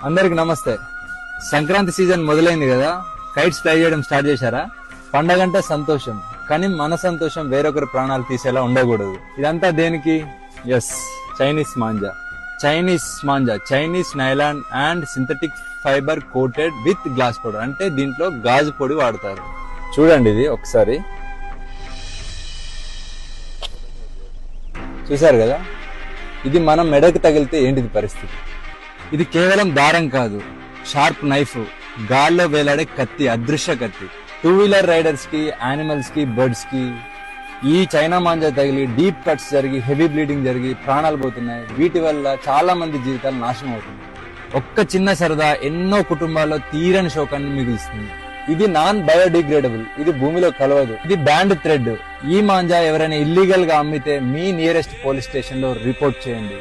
అందరికి నమస్తే. సంక్రాంతి సీజన్ మొదలైంది కదా, కైట్స్ ఫ్లై చేయడం స్టార్ట్ చేశారా? పండగంటే సంతోషం, కానీ మన సంతోషం వేరొకరి ప్రాణాలు తీసేలా ఉండకూడదు. ఇదంతా దేనికి? ఎస్, చైనీస్ మాంజా. Chinese nylon and synthetic fibre coated with glass powder. అంటే దీంట్లో గాజు పొడి వాడతారు. చూడండి, ఇది ఒకసారి చూసారు కదా, ఇది మనం మెడకు తగిలితే ఏంటిది పరిస్థితి? ఇది కేవలం దారం కాదు, షార్ప్ నైఫ్, గాల్లో వేలాడే కత్తి, అదృశ్య కత్తి. 2-వీలర్ రైడర్స్ కి, యానిమల్స్ కి, బర్డ్స్ కి ఈ చైనా మాంజా తగిలి డీప్ కట్స్ జరిగి హెవీ బ్లీడింగ్ జరిగి ప్రాణాలు పోతున్నాయి. వీటి వల్ల చాలా మంది జీవితాలు నాశనం అవుతున్నాయి. ఒక్క చిన్న సరదా ఎన్నో కుటుంబాల్లో తీరని శోకాన్ని మిగులుస్తుంది. ఇది నాన్ బయోడిగ్రేడబుల్, ఇది భూమిలో కలవదు, ఇది బ్యాండ్ థ్రెడ్. ఈ మాంజా ఎవరైనా ఇల్లీగల్ గా అమ్మితే మీ నియరెస్ట్ పోలీస్ స్టేషన్ లో రిపోర్ట్ చేయండి.